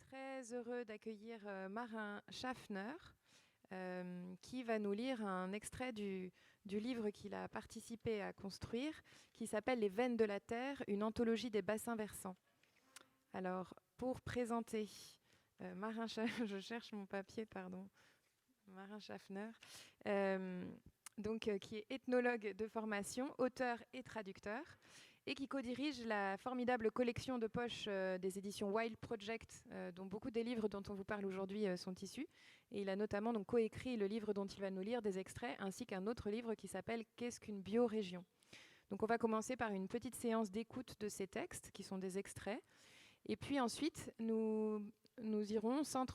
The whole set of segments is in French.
très heureux d'accueillir Marin Schaffner, qui va nous lire un extrait du livre qu'il a participé à construire, qui s'appelle Les veines de la Terre, une anthologie des bassins versants. Alors, pour présenter Marin Schaffner, je cherche mon papier, pardon, Marin Schaffner, qui est ethnologue de formation, auteur et traducteur, et qui co-dirige la formidable collection de poche des éditions Wild Project, dont beaucoup des livres dont on vous parle aujourd'hui sont issus. Et il a notamment donc coécrit le livre dont il va nous lire des extraits, ainsi qu'un autre livre qui s'appelle « Qu'est-ce qu'une biorégion ?» Donc on va commencer par une petite séance d'écoute de ces textes, qui sont des extraits. Et puis ensuite, nous irons, sans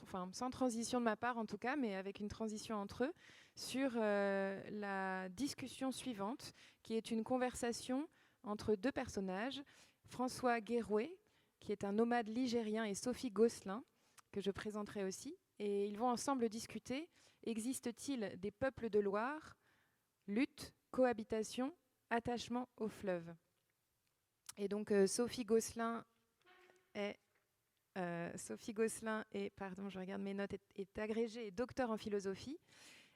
transition de ma part en tout cas, mais avec une transition entre eux, sur la discussion suivante, qui est une conversation entre deux personnages, François Guérouet, qui est un nomade ligérien, et Sophie Gosselin, que je présenterai aussi. Et ils vont ensemble discuter, existe-t-il des peuples de Loire, lutte, cohabitation, attachement au fleuve. Et donc Sophie Gosselin est pardon, je regarde mes notes, est agrégée et docteur en philosophie.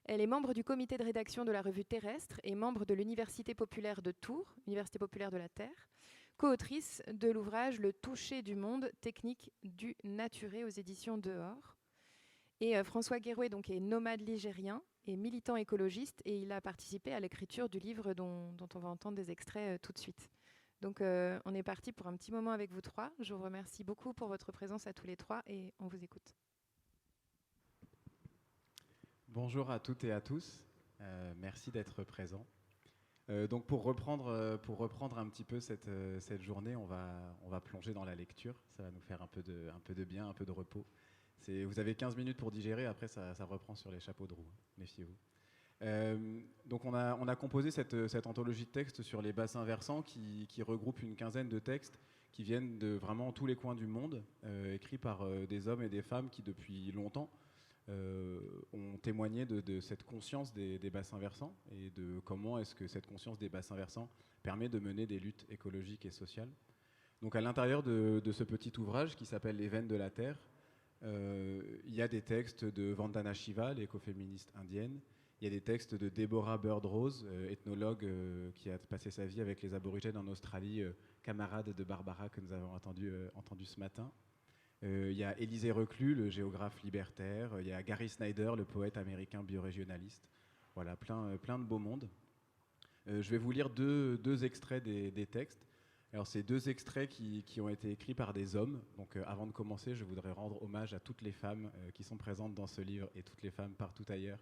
Elle est membre du comité de rédaction de la revue Terrestre et membre de l'Université populaire de Tours, Université populaire de la Terre, co-autrice de l'ouvrage Le toucher du monde, technique du naturé aux éditions Dehors. Et François Guérouet donc, est nomade ligérien et militant écologiste, et il a participé à l'écriture du livre dont on va entendre des extraits tout de suite. Donc on est parti pour un petit moment avec vous trois. Je vous remercie beaucoup pour votre présence à tous les trois et on vous écoute. Bonjour à toutes et à tous, merci d'être présents. Donc pour reprendre un petit peu cette journée, on va plonger dans la lecture, ça va nous faire un peu de bien, un peu de repos. Vous avez 15 minutes pour digérer, après ça reprend sur les chapeaux de roue, méfiez-vous. Donc on a composé cette anthologie de textes sur les bassins versants qui regroupe une quinzaine de textes qui viennent de vraiment tous les coins du monde, écrits par des hommes et des femmes qui depuis longtemps ont témoigné de cette conscience des bassins versants et de comment est-ce que cette conscience des bassins versants permet de mener des luttes écologiques et sociales. Donc à l'intérieur de ce petit ouvrage qui s'appelle Les veines de la Terre, il y a des textes de Vandana Shiva, l'écoféministe indienne. Il y a des textes de Deborah Bird-Rose, ethnologue qui a passé sa vie avec les aborigènes en Australie, camarade de Barbara que nous avons entendu ce matin. Il y a Élisée Reclus, le géographe libertaire. Il y a Gary Snyder, le poète américain biorégionaliste. Voilà, plein de beaux mondes. Je vais vous lire deux extraits des textes. Alors, c'est deux extraits qui ont été écrits par des hommes. Donc, avant de commencer, je voudrais rendre hommage à toutes les femmes qui sont présentes dans ce livre et toutes les femmes partout ailleurs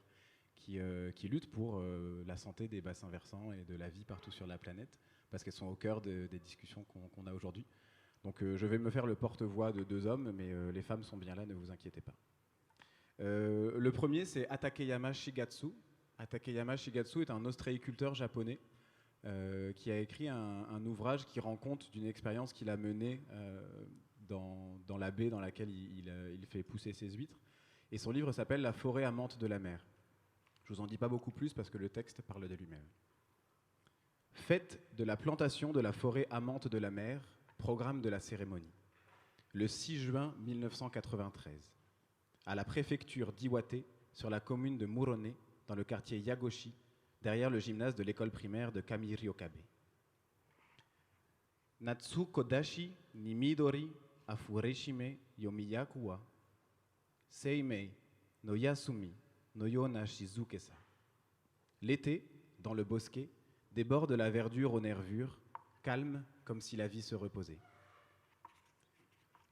qui luttent pour la santé des bassins versants et de la vie partout sur la planète, parce qu'elles sont au cœur des discussions qu'on a aujourd'hui. Donc je vais me faire le porte-voix de deux hommes, mais les femmes sont bien là, ne vous inquiétez pas. Le premier, c'est Takeyama Shigatsu. Takeyama Shigatsu est un ostréiculteur japonais qui a écrit un ouvrage qui rend compte d'une expérience qu'il a menée dans la baie dans laquelle il fait pousser ses huîtres. Et son livre s'appelle La forêt amante de la mer. Je vous en dis pas beaucoup plus parce que le texte parle de lui-même. Fête de la plantation de la forêt amante de la mer, programme de la cérémonie. Le 6 juin 1993, à la préfecture d'Iwate, sur la commune de Murone, dans le quartier Yagoshi, derrière le gymnase de l'école primaire de Kamiryokabe. Natsu kodashi ni midori afureshime yomiyaku wa seimei no yasumi no yona shizukesa. L'été, dans le bosquet, déborde la verdure aux nervures, calme comme si la vie se reposait.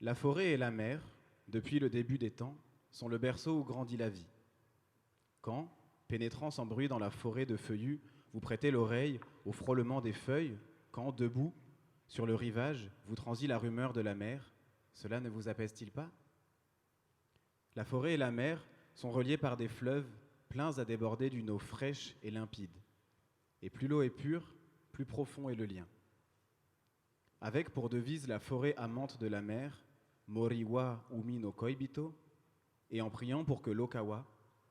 La forêt et la mer, depuis le début des temps, sont le berceau où grandit la vie. Quand, pénétrant sans bruit dans la forêt de feuillus, vous prêtez l'oreille au frôlement des feuilles, quand, debout, sur le rivage, vous transit la rumeur de la mer, cela ne vous apaise-t-il pas ? La forêt et la mer sont reliées par des fleuves pleins à déborder d'une eau fraîche et limpide. Et plus l'eau est pure, plus profond est le lien. Avec pour devise la forêt amante de la mer, Moriwa Umi no Koibito, et en priant pour que l'Okawa,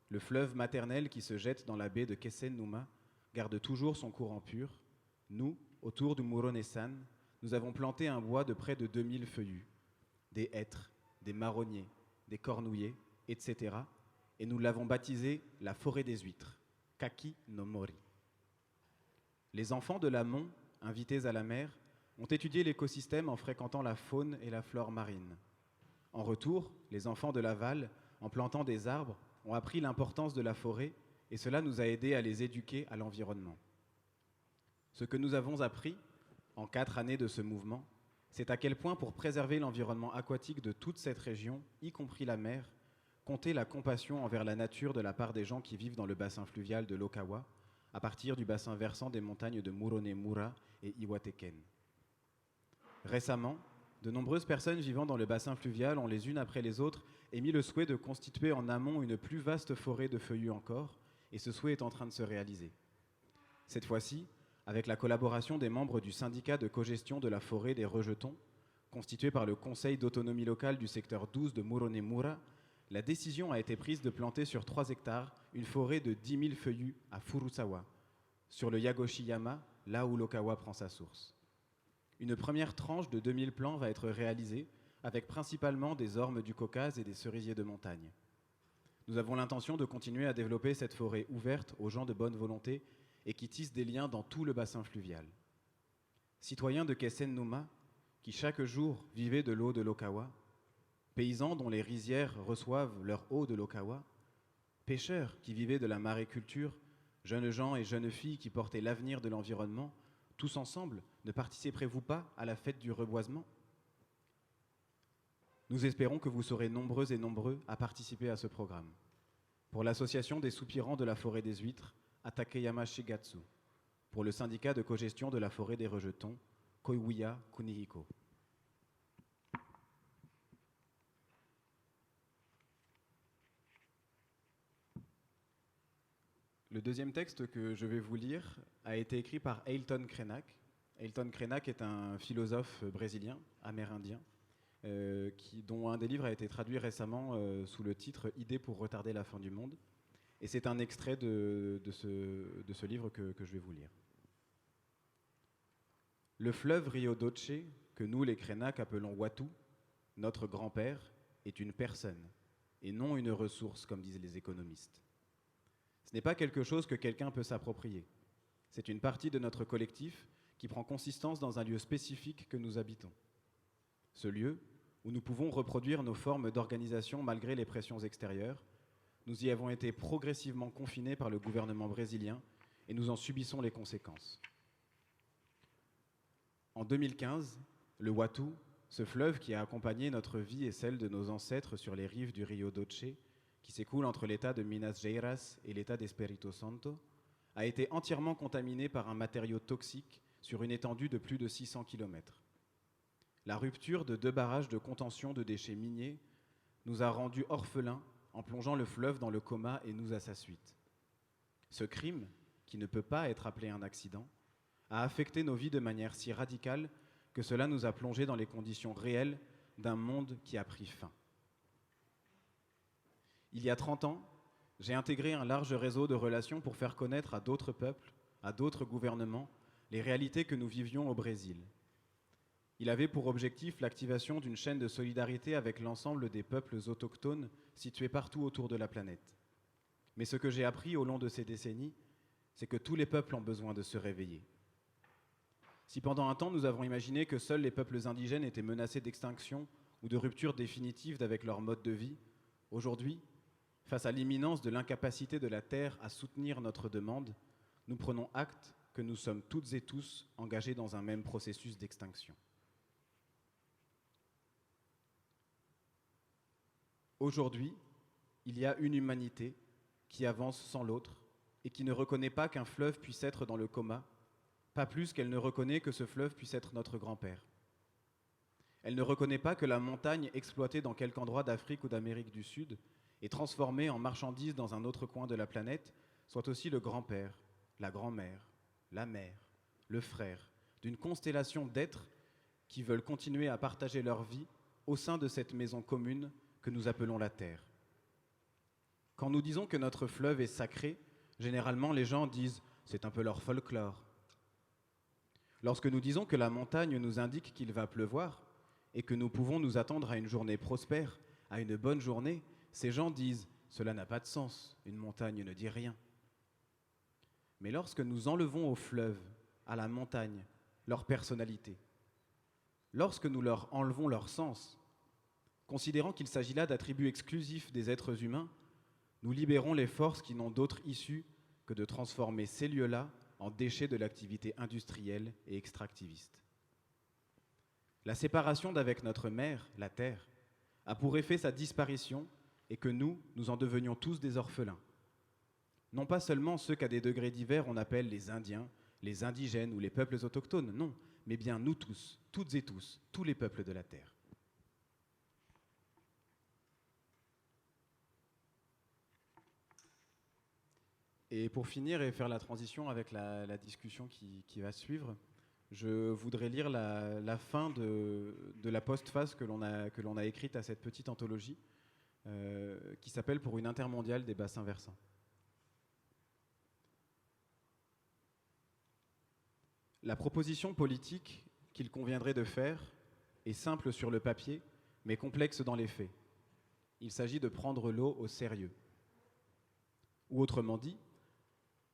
le fleuve maternel qui se jette dans la baie de Kessen-Numa, garde toujours son courant pur, nous, autour du Murone-san, nous avons planté un bois de près de 2000 feuillus, des hêtres, des marronniers, des cornouillers, etc. Et nous l'avons baptisée la forêt des huîtres, Kaki no Mori. Les enfants de l'amont, invités à la mer, ont étudié l'écosystème en fréquentant la faune et la flore marine. En retour, les enfants de l'aval, en plantant des arbres, ont appris l'importance de la forêt et cela nous a aidés à les éduquer à l'environnement. Ce que nous avons appris, en 4 années de ce mouvement, c'est à quel point pour préserver l'environnement aquatique de toute cette région, y compris la mer, compter la compassion envers la nature de la part des gens qui vivent dans le bassin fluvial de l'Okawa, à partir du bassin versant des montagnes de Muronemura et Iwateken. Récemment, de nombreuses personnes vivant dans le bassin fluvial ont les unes après les autres émis le souhait de constituer en amont une plus vaste forêt de feuillus encore, et ce souhait est en train de se réaliser. Cette fois-ci, avec la collaboration des membres du syndicat de cogestion de la forêt des rejetons, constitué par le Conseil d'autonomie locale du secteur 12 de Muronemura, la décision a été prise de planter sur 3 hectares une forêt de 10 000 feuillus à Furusawa, sur le Yagoshiyama, là où l'Okawa prend sa source. Une première tranche de 2000 plants va être réalisée, avec principalement des ormes du Caucase et des cerisiers de montagne. Nous avons l'intention de continuer à développer cette forêt ouverte aux gens de bonne volonté et qui tisse des liens dans tout le bassin fluvial. Citoyens de Kessen-Numa, qui chaque jour vivaient de l'eau de l'Okawa, paysans dont les rizières reçoivent leur eau de l'Okawa, pêcheurs qui vivaient de la maréculture, jeunes gens et jeunes filles qui portaient l'avenir de l'environnement, tous ensemble, ne participerez-vous pas à la fête du reboisement ? Nous espérons que vous serez nombreux et nombreux à participer à ce programme. Pour l'association des soupirants de la forêt des huîtres, à Takeyama Shigatsu. Pour le syndicat de cogestion de la forêt des rejetons, Koiwiya Kunihiko. Le deuxième texte que je vais vous lire a été écrit par Ailton Krenak. Ailton Krenak est un philosophe brésilien, amérindien, dont un des livres a été traduit récemment sous le titre « Idées pour retarder la fin du monde ». Et c'est un extrait de ce livre que je vais vous lire. Le fleuve Rio Doce, que nous les Krenak appelons Watu, notre grand-père, est une personne, et non une ressource, comme disent les économistes. Ce n'est pas quelque chose que quelqu'un peut s'approprier. C'est une partie de notre collectif qui prend consistance dans un lieu spécifique que nous habitons. Ce lieu, où nous pouvons reproduire nos formes d'organisation malgré les pressions extérieures, nous y avons été progressivement confinés par le gouvernement brésilien et nous en subissons les conséquences. En 2015, le Watu, ce fleuve qui a accompagné notre vie et celle de nos ancêtres sur les rives du Rio Doce, qui s'écoule entre l'État de Minas Gerais et l'État d'Espírito Santo, a été entièrement contaminé par un matériau toxique sur une étendue de plus de 600 km. La rupture de 2 barrages de contention de déchets miniers nous a rendus orphelins en plongeant le fleuve dans le coma et nous à sa suite. Ce crime, qui ne peut pas être appelé un accident, a affecté nos vies de manière si radicale que cela nous a plongés dans les conditions réelles d'un monde qui a pris fin. Il y a 30 ans, j'ai intégré un large réseau de relations pour faire connaître à d'autres peuples, à d'autres gouvernements, les réalités que nous vivions au Brésil. Il avait pour objectif l'activation d'une chaîne de solidarité avec l'ensemble des peuples autochtones situés partout autour de la planète. Mais ce que j'ai appris au long de ces décennies, c'est que tous les peuples ont besoin de se réveiller. Si pendant un temps nous avons imaginé que seuls les peuples indigènes étaient menacés d'extinction ou de rupture définitive avec leur mode de vie, aujourd'hui, face à l'imminence de l'incapacité de la Terre à soutenir notre demande, nous prenons acte que nous sommes toutes et tous engagés dans un même processus d'extinction. Aujourd'hui, il y a une humanité qui avance sans l'autre et qui ne reconnaît pas qu'un fleuve puisse être dans le coma, pas plus qu'elle ne reconnaît que ce fleuve puisse être notre grand-père. Elle ne reconnaît pas que la montagne exploitée dans quelque endroit d'Afrique ou d'Amérique du Sud et transformée en marchandise dans un autre coin de la planète soit aussi le grand-père, la grand-mère, la mère, le frère d'une constellation d'êtres qui veulent continuer à partager leur vie au sein de cette maison commune que nous appelons la Terre. Quand nous disons que notre fleuve est sacré, généralement les gens disent « c'est un peu leur folklore ». Lorsque nous disons que la montagne nous indique qu'il va pleuvoir, et que nous pouvons nous attendre à une journée prospère, à une bonne journée, ces gens disent « cela n'a pas de sens, une montagne ne dit rien ». Mais lorsque nous enlevons au fleuve, à la montagne, leur personnalité, lorsque nous leur enlevons leur sens, considérant qu'il s'agit là d'attributs exclusifs des êtres humains, nous libérons les forces qui n'ont d'autre issue que de transformer ces lieux-là en déchets de l'activité industrielle et extractiviste. La séparation d'avec notre mère, la Terre, a pour effet sa disparition et que nous en devenions tous des orphelins. Non pas seulement ceux qu'à des degrés divers on appelle les Indiens, les indigènes ou les peuples autochtones, non, mais bien nous tous, toutes et tous, tous les peuples de la Terre. Et pour finir et faire la transition avec la discussion qui va suivre, je voudrais lire la fin de la postface que l'on a écrite à cette petite anthologie qui s'appelle « Pour une intermondiale des bassins versants ». La proposition politique qu'il conviendrait de faire est simple sur le papier, mais complexe dans les faits. Il s'agit de prendre l'eau au sérieux. Ou autrement dit,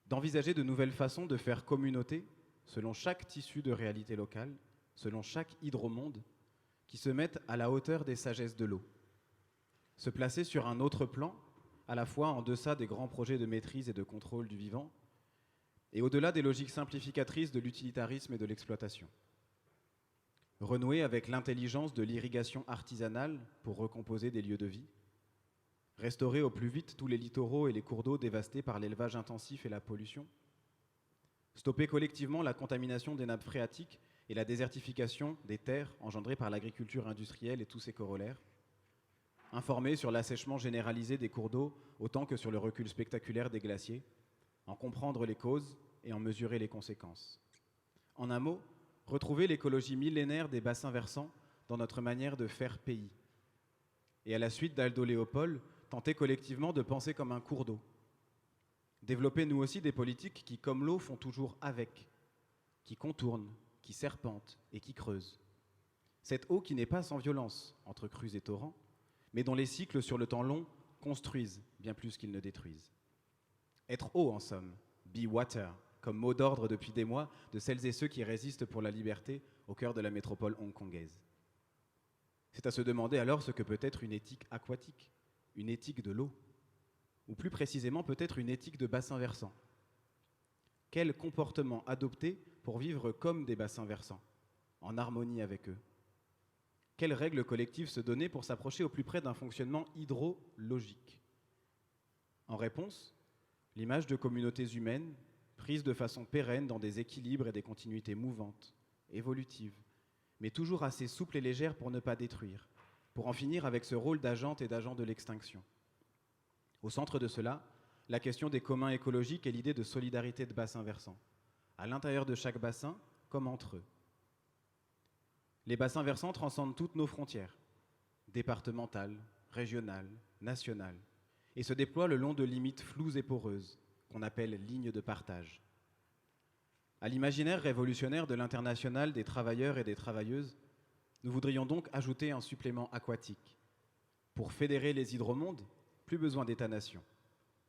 d'envisager de nouvelles façons de faire communauté selon chaque tissu de réalité locale, selon chaque hydromonde, qui se mettent à la hauteur des sagesses de l'eau. Se placer sur un autre plan, à la fois en deçà des grands projets de maîtrise et de contrôle du vivant, et au-delà des logiques simplificatrices de l'utilitarisme et de l'exploitation. Renouer avec l'intelligence de l'irrigation artisanale pour recomposer des lieux de vie, restaurer au plus vite tous les littoraux et les cours d'eau dévastés par l'élevage intensif et la pollution, stopper collectivement la contamination des nappes phréatiques et la désertification des terres engendrées par l'agriculture industrielle et tous ses corollaires, informer sur l'assèchement généralisé des cours d'eau autant que sur le recul spectaculaire des glaciers, en comprendre les causes et en mesurer les conséquences. En un mot, retrouver l'écologie millénaire des bassins versants dans notre manière de faire pays. Et à la suite d'Aldo Léopold, tenter collectivement de penser comme un cours d'eau. Développer nous aussi des politiques qui, comme l'eau, font toujours avec, qui contournent, qui serpentent et qui creusent. Cette eau qui n'est pas sans violence entre crues et torrents, mais dont les cycles sur le temps long construisent bien plus qu'ils ne détruisent. Être eau, en somme, be water, comme mot d'ordre depuis des mois de celles et ceux qui résistent pour la liberté au cœur de la métropole hongkongaise. C'est à se demander alors ce que peut être une éthique aquatique, une éthique de l'eau, ou plus précisément peut-être une éthique de bassin versant. Quel comportement adopter pour vivre comme des bassins versants, en harmonie avec eux? Quelles règles collectives se donner pour s'approcher au plus près d'un fonctionnement hydrologique? En réponse, l'image de communautés humaines prises de façon pérenne dans des équilibres et des continuités mouvantes, évolutives, mais toujours assez souples et légères pour ne pas détruire, pour en finir avec ce rôle d'agente et d'agent de l'extinction. Au centre de cela, la question des communs écologiques et l'idée de solidarité de bassins versants, à l'intérieur de chaque bassin comme entre eux. Les bassins versants transcendent toutes nos frontières, départementales, régionales, nationales, et se déploient le long de limites floues et poreuses, qu'on appelle lignes de partage. À l'imaginaire révolutionnaire de l'international des travailleurs et des travailleuses, nous voudrions donc ajouter un supplément aquatique. Pour fédérer les hydromondes, plus besoin d'État-nation.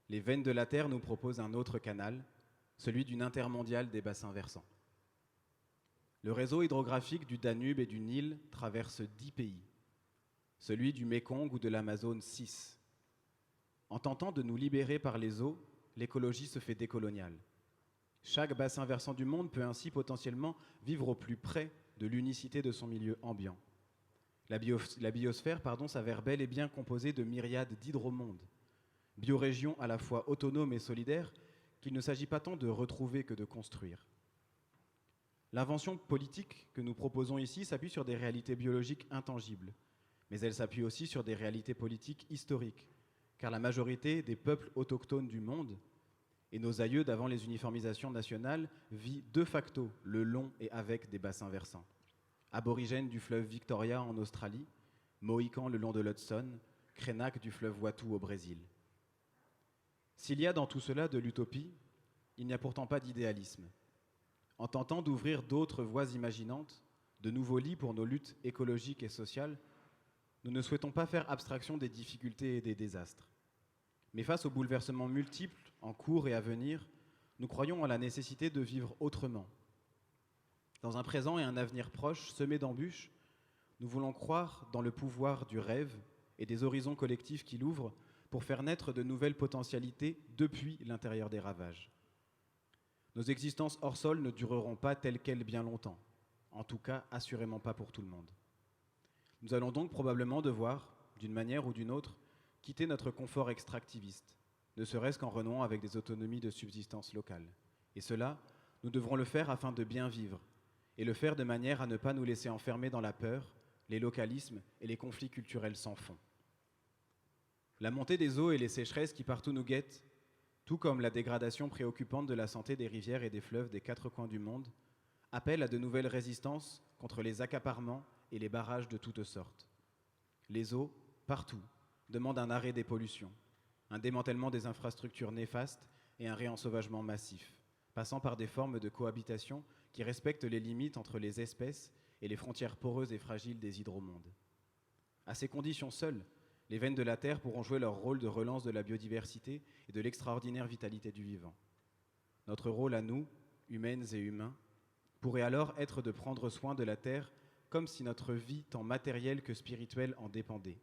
Les veines de la Terre nous proposent un autre canal, celui d'une intermondiale des bassins versants. Le réseau hydrographique du Danube et du Nil traverse 10 pays, celui du Mékong ou de l'Amazone 6. En tentant de nous libérer par les eaux, l'écologie se fait décoloniale. Chaque bassin versant du monde peut ainsi potentiellement vivre au plus près de l'unicité de son milieu ambiant. La biosphère s'avère bel et bien composée de myriades d'hydromondes, biorégions à la fois autonomes et solidaires qu'il ne s'agit pas tant de retrouver que de construire. L'invention politique que nous proposons ici s'appuie sur des réalités biologiques intangibles, mais elle s'appuie aussi sur des réalités politiques historiques, car la majorité des peuples autochtones du monde, et nos aïeux d'avant les uniformisations nationales, vit de facto le long et avec des bassins versants. Aborigènes du fleuve Victoria en Australie, Mohicans le long de l'Hudson, Krenak du fleuve Watu au Brésil. S'il y a dans tout cela de l'utopie, il n'y a pourtant pas d'idéalisme. En tentant d'ouvrir d'autres voies imaginantes, de nouveaux lits pour nos luttes écologiques et sociales, nous ne souhaitons pas faire abstraction des difficultés et des désastres. Mais face aux bouleversements multiples, en cours et à venir, nous croyons en la nécessité de vivre autrement. Dans un présent et un avenir proche, semés d'embûches, nous voulons croire dans le pouvoir du rêve et des horizons collectifs qu'il ouvre pour faire naître de nouvelles potentialités depuis l'intérieur des ravages. Nos existences hors sol ne dureront pas telles quelles bien longtemps, en tout cas assurément pas pour tout le monde. Nous allons donc probablement devoir, d'une manière ou d'une autre, quitter notre confort extractiviste, ne serait-ce qu'en renouant avec des autonomies de subsistance locales. Et cela, nous devrons le faire afin de bien vivre, et le faire de manière à ne pas nous laisser enfermer dans la peur, les localismes et les conflits culturels sans fond. La montée des eaux et les sécheresses qui partout nous guettent, tout comme la dégradation préoccupante de la santé des rivières et des fleuves des quatre coins du monde, appellent à de nouvelles résistances contre les accaparements et les barrages de toutes sortes. Les eaux, partout, demandent un arrêt des pollutions, un démantèlement des infrastructures néfastes et un réensauvagement massif, passant par des formes de cohabitation qui respectent les limites entre les espèces et les frontières poreuses et fragiles des hydromondes. À ces conditions seules, les veines de la Terre pourront jouer leur rôle de relance de la biodiversité et de l'extraordinaire vitalité du vivant. Notre rôle à nous, humaines et humains, pourrait alors être de prendre soin de la Terre comme si notre vie, tant matérielle que spirituelle, en dépendait.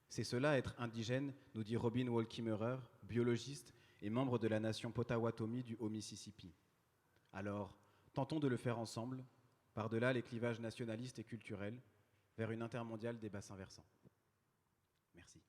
C'est cela être indigène, nous dit Robin Wall Kimmerer, biologiste et membre de la nation Potawatomi du Haut-Mississippi. Alors, tentons de le faire ensemble, par-delà les clivages nationalistes et culturels, vers une intermondiale des bassins versants. Merci.